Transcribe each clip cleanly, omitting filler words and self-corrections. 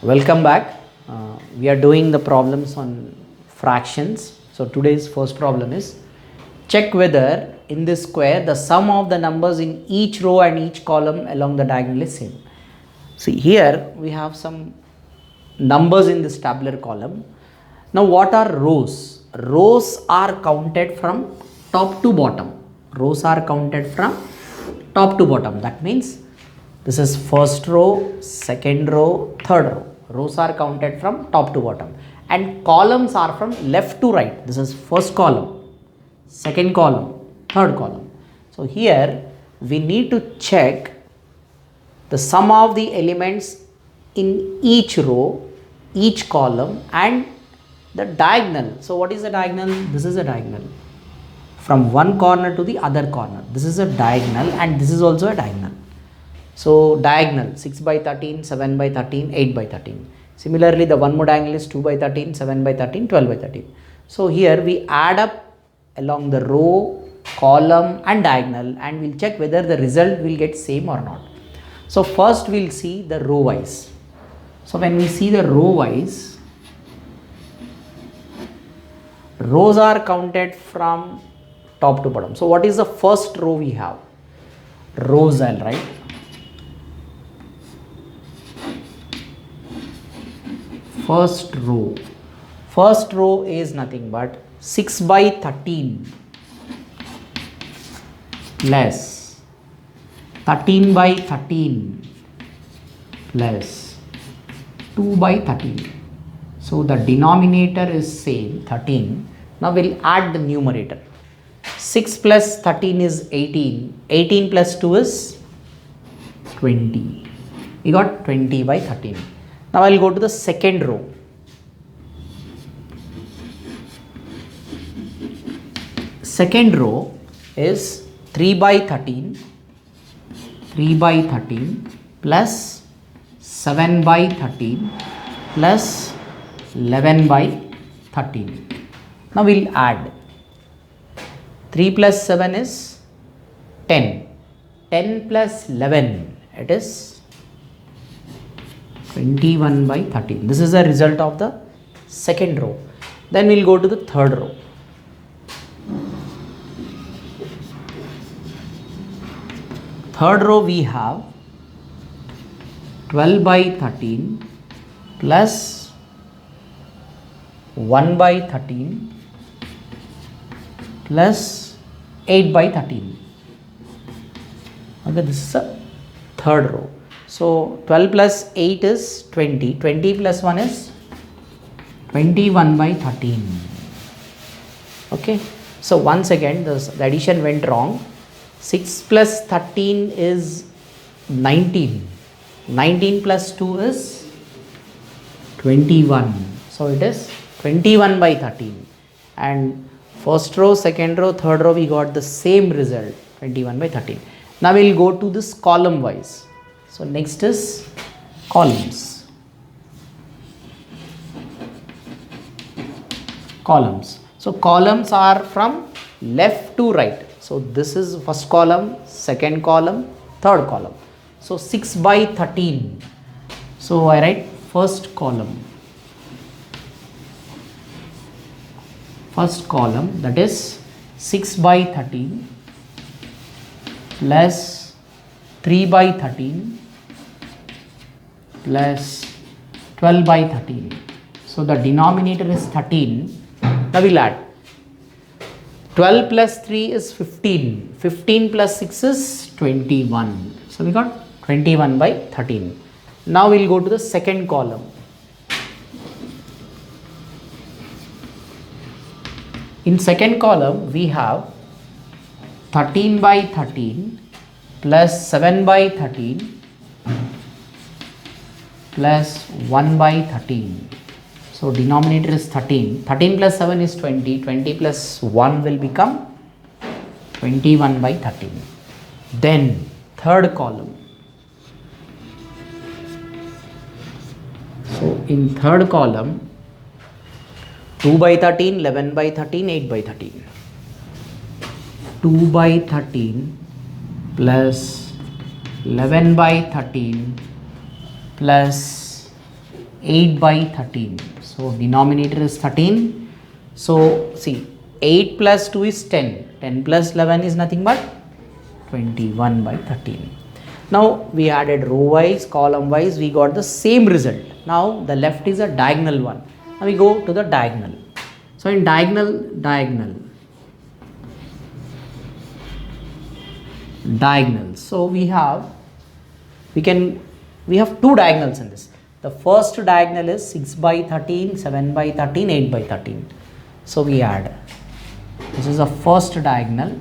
Welcome back. We are doing the problems on fractions. So today's first problem is check whether in this square the sum of the numbers in each row and each column along the diagonal is same. See here we have some numbers in this tabular column. Now what are rows? Rows are counted from top to bottom. Rows are counted from top to bottom. That means this is first row, second row, third row. Rows are counted from top to bottom and columns are from left to right. This is first column, second column, third column. So here we need to check the sum of the elements in each row, each column and the diagonal. So what is the diagonal? This is a diagonal from one corner to the other corner. This is a diagonal and this is also a diagonal. So diagonal 6 by 13, 7 by 13, 8 by 13. Similarly, the one more diagonal is 2 by 13, 7 by 13, 12 by 13. So here we add up along the row, column and diagonal and we'll check whether the result will get same or not. So first we'll see the row wise. So when we see the row wise, rows are counted from top to bottom. So what is the first row we have? Rows, I'll write. First row is nothing but 6 by 13 plus 13 by 13 plus 2 by 13. So the denominator is same 13. Now we'll add the numerator. 6 plus 13 is 18. 18 plus 2 is 20. We got 20 by 13. Now I'll go to the second row. Second row is 3 by 13 plus 7 by 13 plus 11 by 13. Now we'll add 3 plus 7 is 10. 10 plus 11, it is 21 by 13. This is the result of the second row. Then we'll go to the third row. Third row we have 12 by 13 plus 1 by 13 plus 8 by 13. Okay, this is the third row. So 12 plus 8 is 20. 20 plus 1 is 21 by 13. Okay. So once again the addition went wrong. 6 plus 13 is 19. 19 plus 2 is 21. So it is 21 by 13. And first row, second row, third row we got the same result 21 by 13. Now we will go to this column wise. So next is columns. Columns. So columns are from left to right. So this is first column, second column, third column. So 6 by 13. So I write first column. First column, that is 6 by 13 plus 3 by 13 plus 12 by 13. So the denominator is 13. Now we'll add 12 plus 3 is 15. 15 plus 6 is 21. So we got 21 by 13. Now we'll go to the second column. In second column we have 13 by 13 plus 7 by 13 plus 1 by 13. So denominator is 13. 13 plus 7 is 20. 20 plus 1 will become 21 by 13. Then third column. So in third column 2 by 13, 11 by 13, 8 by 13. 2 by 13 plus 11 by 13 plus 8 by 13. So denominator is 13. So see, 8 plus 2 is 10. 10 plus 11 is nothing but 21 by 13. Now we added row wise, column wise, we got the same result. Now the left is a diagonal one. Now we go to the diagonal. So in diagonal. So we have two diagonals in this. The first diagonal is 6 by 13, 7 by 13, 8 by 13. So we add. This is the first diagonal.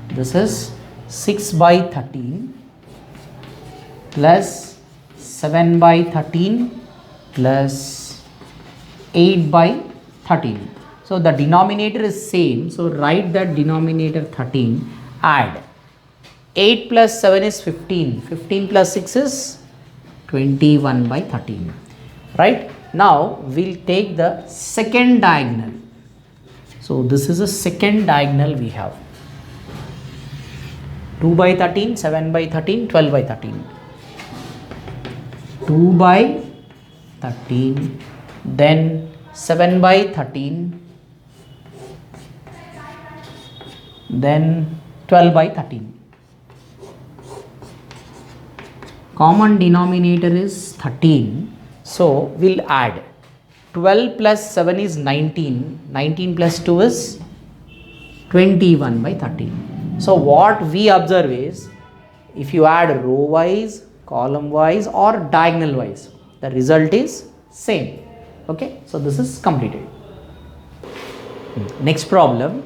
This is 6 by 13 plus 7 by 13 plus 8 by 13. So the denominator is same. So write that denominator 13. Add. 8 plus 7 is 15. 15 plus 6 is 21 by 13. Right? Now we'll take the second diagonal. So this is a second diagonal we have. 2 by 13, 7 by 13, 12 by 13. 2 by 13, then 7 by 13, then 12 by 13. Common denominator is 13. So we'll add. 12 plus 7 is 19. 19 plus 2 is 21 by 13. So what we observe is, if you add row wise, column wise or diagonal wise, the result is same. Okay, so this is completed. Next problem.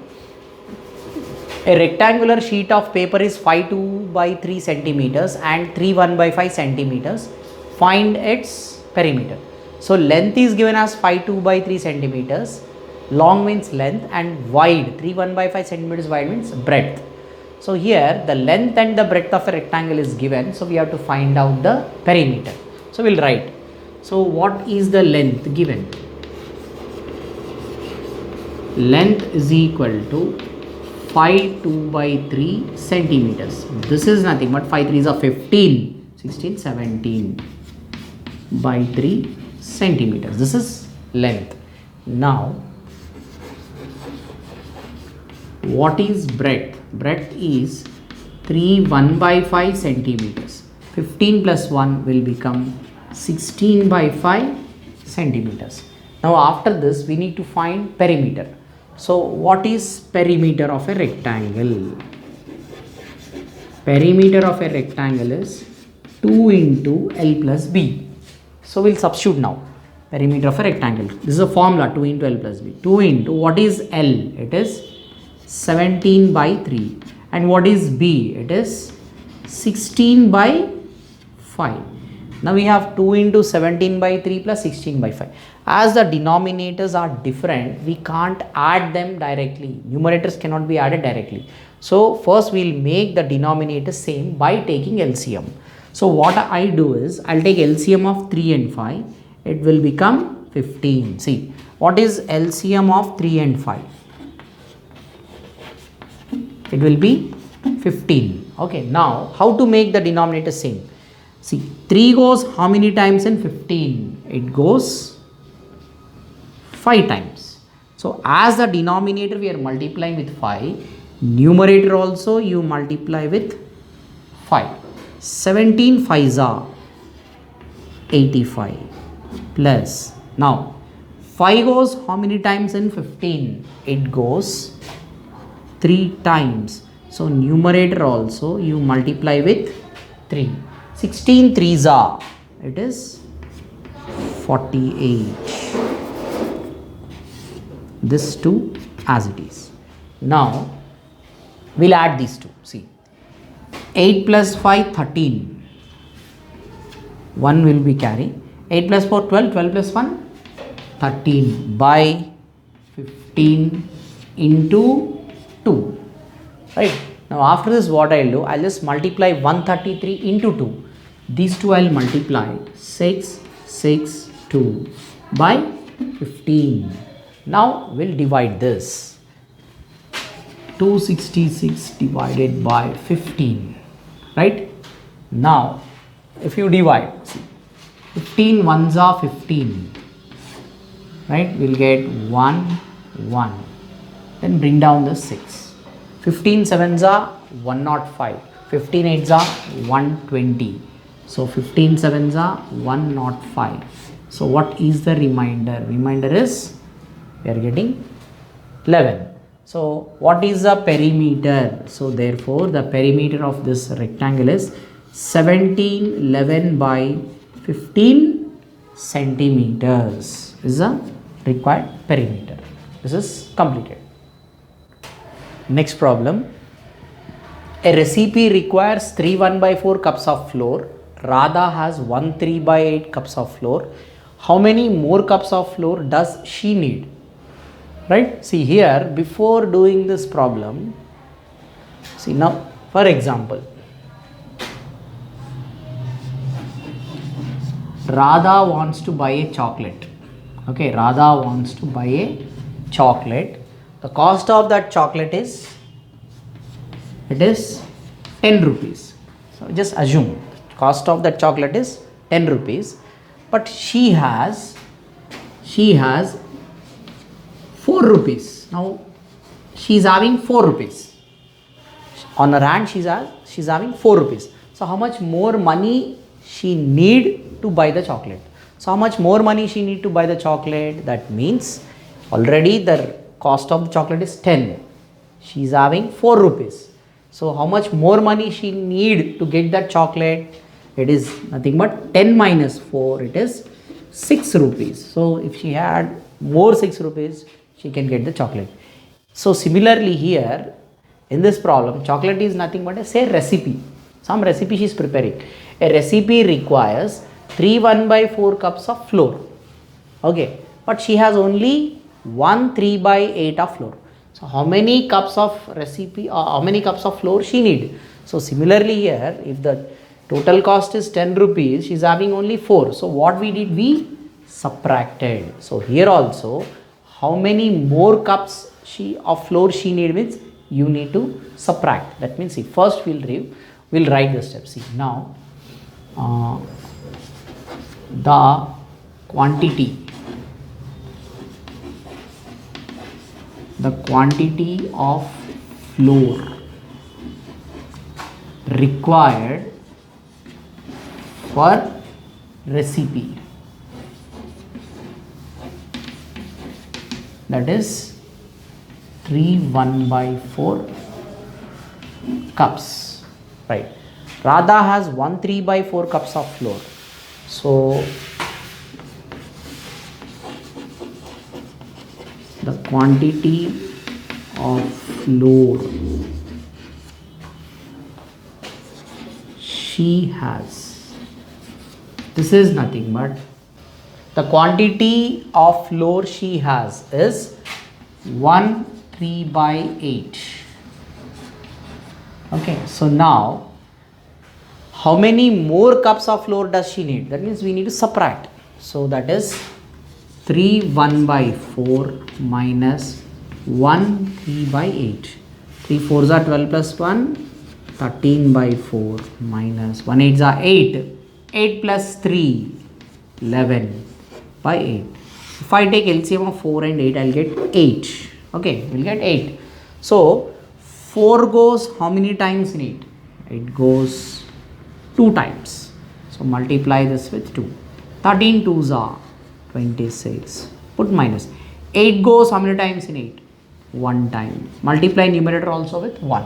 A rectangular sheet of paper is 5.2 by 3 centimeters and 3.1 by 5 centimeters. Find its perimeter. So length is given as 5.2 by 3 centimeters. Long means length, and wide, 3.1 by 5 centimeters wide means breadth. So here the length and the breadth of a rectangle is given. So we have to find out the perimeter. So we'll write. So what is the length given? Length is equal to 5.2 by 3 centimeters. This is nothing but 5 3s are 15, 16, 17 by 3 centimeters. This is length. Now, what is breadth? Breadth is 3.1 by 5 centimeters. 15 plus 1 will become 16 by 5 centimeters. Now, after this, we need to find perimeter. So what is perimeter of a rectangle? Perimeter of a rectangle is 2 into L plus B. So we'll substitute now. Perimeter of a rectangle. This is a formula, 2 into L plus B. 2 into, what is L? It is 17 by 3. And what is B? It is 16 by 5. Now we have 2 into 17 by 3 plus 16 by 5. As the denominators are different, we can't add them directly. Numerators cannot be added directly. So first we will make the denominator same by taking LCM. So what I do is, I'll take LCM of 3 and 5. It will become 15. See, what is LCM of 3 and 5? It will be 15. Okay, now how to make the denominator same? See, 3 goes how many times in 15? It goes 5 times. So as the denominator we are multiplying with 5, numerator also you multiply with 5. 17 5s are 85 plus, now 5 goes how many times in 15? It goes 3 times. So numerator also you multiply with 3. 16 3s are, it is 48. This 2 as it is. Now we'll add these two. See, 8 plus 5 13. 1 will be carry. 8 plus 4 12. 12 plus 1 13 by 15 into 2. Right. Now after this what I'll do, I'll just multiply 133 into 2. These two I'll multiply 6 6 2 by 15. Now we'll divide this. 266 divided by 15. Right. Now if you divide, see, 15 ones are 15, right? We'll get 1, 1. Then bring down the 6. 15 sevens are 105. 15 eights are 120. So 15 sevens are 105. So what is the remainder? Remainder is, we are getting 11. So what is the perimeter? So therefore the perimeter of this rectangle is 1711 by 15 centimeters is the required perimeter. This is completed. Next problem. A recipe requires 3 1/4 cups of flour. Radha has 1 3/8 cups of flour. How many more cups of flour does she need? Right? See here, before doing this problem, see now, for example, Radha wants to buy a chocolate. Okay, Radha wants to buy a chocolate. The cost of that chocolate is, it is 10 rupees. So just assume cost of that chocolate is 10 rupees, but she has 4 rupees. Now she is having 4 rupees. On her hand she's having 4 rupees. So how much more money she need to buy the chocolate? So how much more money she need to buy the chocolate? That means already the cost of the chocolate is 10. She is having 4 rupees. So how much more money she need to get that chocolate? It is nothing but 10 minus 4. It is 6 rupees. So if she had more 6 rupees, she can get the chocolate. So similarly here, in this problem, chocolate is nothing but a, say, recipe. Some recipe she is preparing. A recipe requires 3 1/4 cups of flour. Okay, but she has only 1 3/8 of flour. So how many cups of recipe or how many cups of flour she need? So similarly here, if the total cost is 10 rupees, she is having only 4. So what we did? We subtracted. So here also, how many more cups of flour she need means you need to subtract. That means, see, first we'll write the steps. See now, the quantity of flour required for recipe, that is 3 1/4 cups, right? Radha has 1 3/4 cups of flour. So the quantity of flour she has, this is nothing but the quantity of flour she has is 1 3/8. Okay, so now how many more cups of flour does she need? That means we need to subtract. So that is 3 1/4 minus 1 3/8. 3 4s are 12 plus 1, 13/4 minus 1 8s are 8. 8 plus 3, 11/8. If I take LCM of 4 and 8, I'll get 8. Okay, we'll get 8. So 4 goes how many times in 8? It goes 2 times. So multiply this with 2. 13 2s are 26. Put minus. 8 goes how many times in 8? 1 time. Multiply numerator also with 1.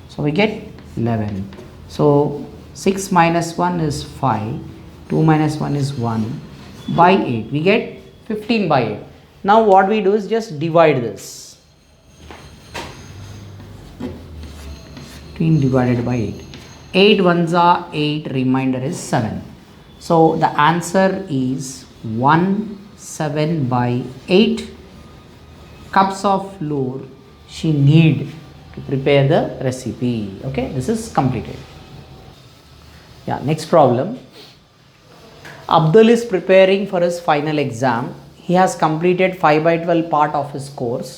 So we get 11. So 6 minus 1 is 5. 2 minus 1 is 1. By 8. We get 15/8. Now what we do is just divide this. 15 divided by 8. 8 ones are 8. Remainder is 7. So the answer is 1/7/8 cups of flour she need to prepare the recipe. Okay, this is completed. Yeah, next problem. Abdul is preparing for his final exam. He has completed 5/12 part of his course.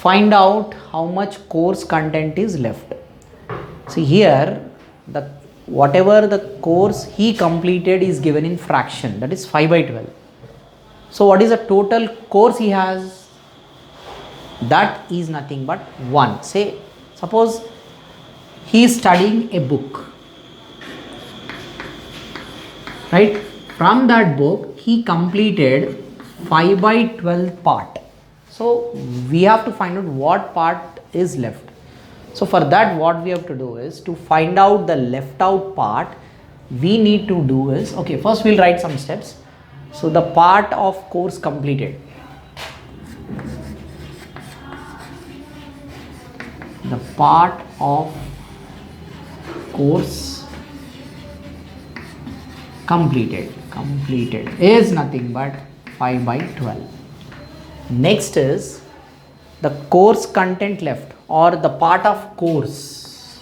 Find out how much course content is left. See here, the whatever the course he completed is given in fraction, that is 5 by 12. So what is the total course he has? That is nothing but 1. Say, suppose he is studying a book, right? From that book he completed 5 by 12 part. So we have to find out what part is left. So for that, what we have to do is to find out the left out part. We need to do is, okay, first we'll write some steps. So the part of course completed, the part of course completed is nothing but 5 by 12. Next is the course content left, or the part of course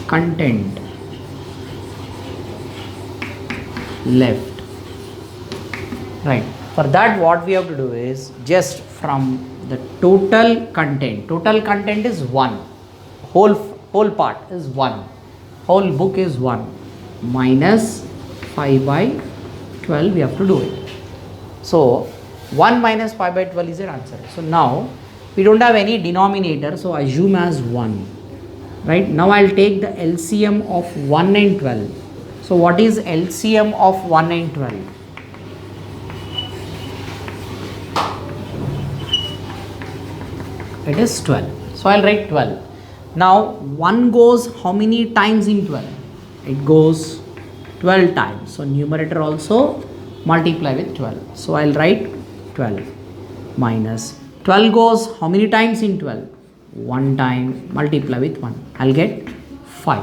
content left, right? For that, what we have to do is just from the total content is 1, whole part is 1, whole book is 1, minus 5 by 12 we have to do it. So 1 minus 5 by 12 is your answer. So now we don't have any denominator, so assume as 1, right? Now I'll take the LCM of 1 and 12. So what is LCM of 1 and 12? It is 12. So I'll write 12. Now 1 goes how many times in 12? It goes 12 times. So numerator also multiply with 12. So I'll write 12 minus 12 goes how many times in 12? 1 time, multiply with 1. I'll get 5.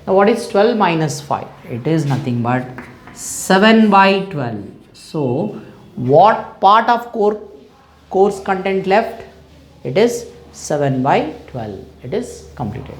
Now what is 12 minus 5? It is nothing but 7 by 12. So what part of course content left? It is 7 by 12. It is completed.